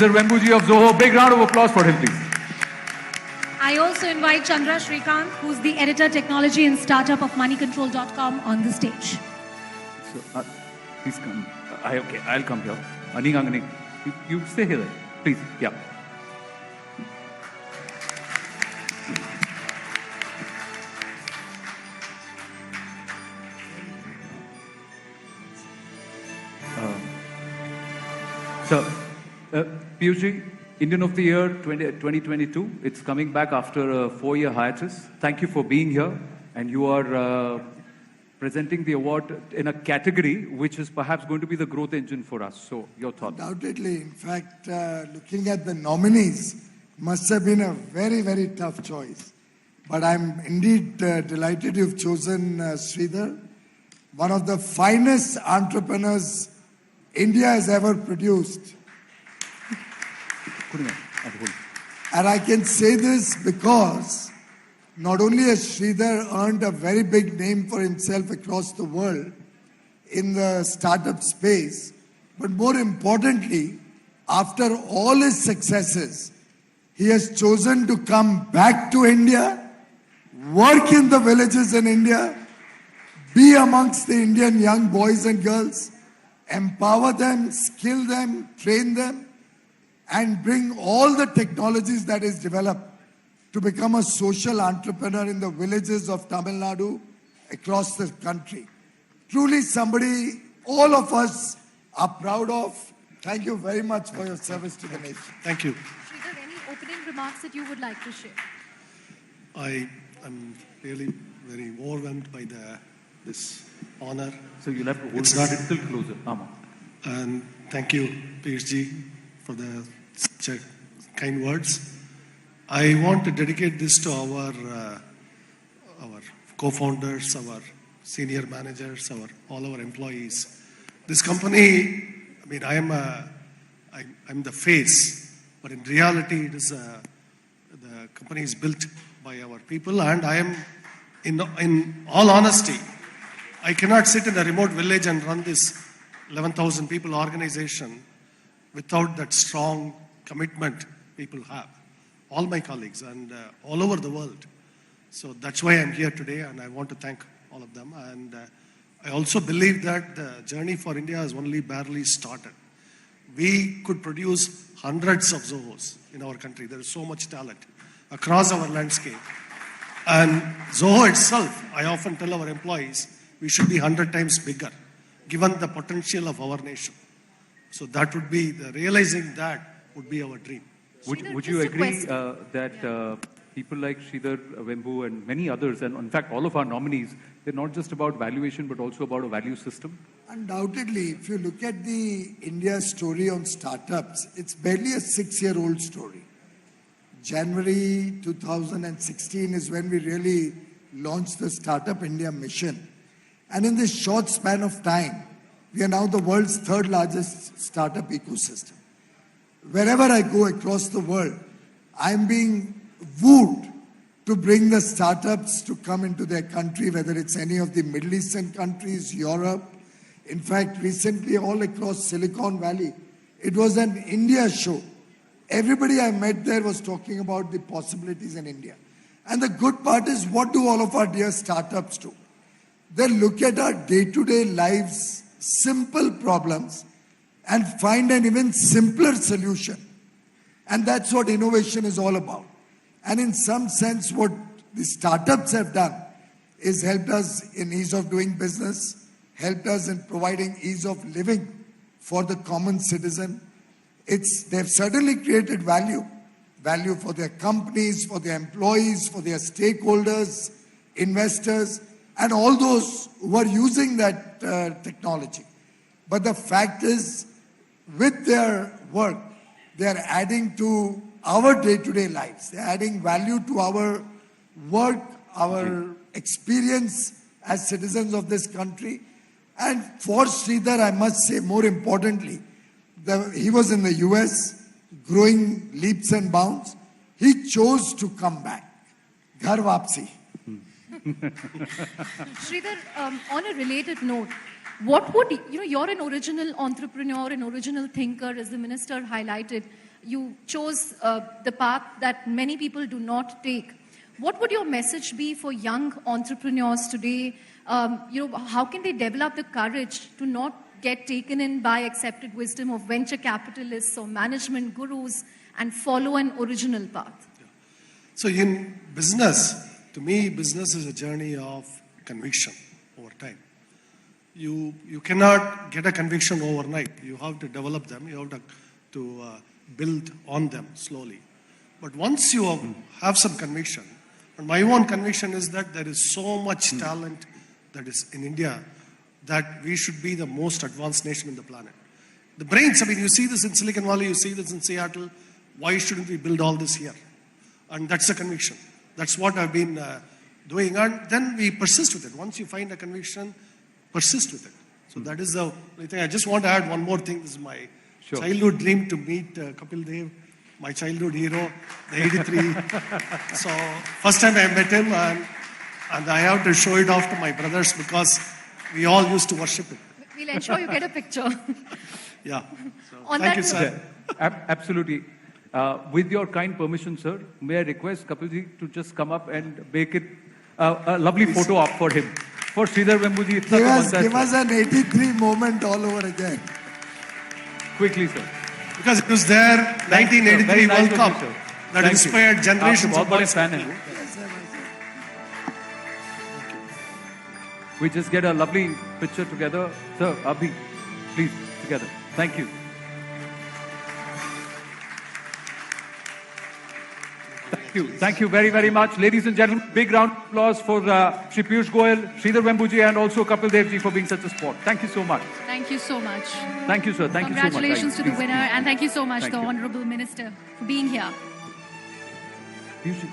Mr. Wembuji of Zoho. Big round of applause for him, please. I also invite Chandra Srikanth, who's the editor, technology and startup of moneycontrol.com, on the stage. So, please come. Okay, I'll come here. Aning Angani, you stay here, please. Yeah. Piyushji, Indian of the Year 2022. It's coming back after a 4-year hiatus. Thank you for being here. And you are presenting the award in a category which is perhaps going to be the growth engine for us. So, your thoughts? Undoubtedly. In fact, looking at the nominees, must have been a very, very tough choice. But I'm indeed delighted you've chosen Sridhar, one of the finest entrepreneurs India has ever produced. And I can say this because not only has Sridhar earned a very big name for himself across the world in the startup space, but more importantly, after all his successes, he has chosen to come back to India, work in the villages in India, be amongst the Indian young boys and girls, empower them, skill them, train them, and bring all the technologies that is developed to become a social entrepreneur in the villages of Tamil Nadu across the country. Truly somebody all of us are proud of. Thank you very much for your service to the nation. Thank you. Sridhar, any opening remarks that you would like to share? I am really very overwhelmed by this honor. So you'll have to hold it still closer. And thank you, Piyushji, for the such kind words. I want to dedicate this to our co-founders, our senior managers, all our employees. This company, I mean, I'm the face, but in reality, it is the company is built by our people, and I am, in all honesty, I cannot sit in a remote village and run this 11,000 people organization without that strong commitment people have. All my colleagues and all over the world. So that's why I'm here today, and I want to thank all of them. And I also believe that the journey for India has only barely started. We could produce hundreds of Zohos in our country. There is so much talent across our landscape. And Zoho itself, I often tell our employees, we should be 100 times bigger, given the potential of our nation. So that would be, realizing that would be our dream. Would you agree that people like Sridhar, Wembu and many others, and in fact all of our nominees, they're not just about valuation but also about a value system? Undoubtedly, if you look at the India story on startups, it's barely a 6-year-old story. January 2016 is when we really launched the Startup India mission. And in this short span of time, we are now the world's 3rd largest startup ecosystem. Wherever I go across the world, I'm being wooed to bring the startups to come into their country, whether it's any of the Middle Eastern countries, Europe. In fact, recently all across Silicon Valley, it was an India show. Everybody I met there was talking about the possibilities in India. And the good part is, what do all of our dear startups do? They look at our day-to-day lives, simple problems, and find an even simpler solution. And that's what innovation is all about. And in some sense, what the startups have done is helped us in ease of doing business, helped us in providing ease of living for the common citizen. They've certainly created value for their companies, for their employees, for their stakeholders, investors, and all those who are using that technology. But the fact is, with their work, they are adding to our day-to-day lives. They're adding value to our work, our experience as citizens of this country. And for Sridhar, I must say, more importantly, he was in the US, growing leaps and bounds. He chose to come back. Ghar Vapsi. Sridhar, on a related note, what would, you're an original entrepreneur, an original thinker, as the minister highlighted. you chose the path that many people do not take. What would your message be for young entrepreneurs today? How can they develop the courage to not get taken in by accepted wisdom of venture capitalists or management gurus and follow an original path? So in business, to me, business is a journey of conviction over time. You cannot get a conviction overnight. You have to develop them. You have to build on them slowly. But once you have some conviction, and my own conviction is that there is so much talent that is in India that we should be the most advanced nation in the planet. The brains, I mean, you see this in Silicon Valley, you see this in Seattle. Why shouldn't we build all this here? And that's a conviction. That's what I've been doing. And then we persist with it. Once you find a conviction, persist with it. So that is the only thing. I just want to add one more thing. This is my childhood dream to meet Kapil Dev, my childhood hero, the 83. So first time I met him, and I have to show it off to my brothers because we all used to worship him. We'll ensure you get a picture. Yeah. So, On thank that you, sir. Absolutely. With your kind permission, sir, may I request Kapilji to just come up and make it a lovely photo op for him. For Sridhar Vembuji, give us an 83 moment all over again. Quickly, sir. Because it was their 1983 World Cup that inspired generations of boys. We just get a lovely picture together. Sir, Abhi, please, together. Thank you. Thank you. Thank you very, very much. Ladies and gentlemen, big round of applause for Shri Piyush Goyal, Sridhar Vembuji, and also Kapil Devji for being such a sport. Thank you so much. Thank you so much. Thank you, sir. Thank you so much. Congratulations to the winner, and thank you so much, Thank the you. Honorable Minister, for being here. Piyush ji.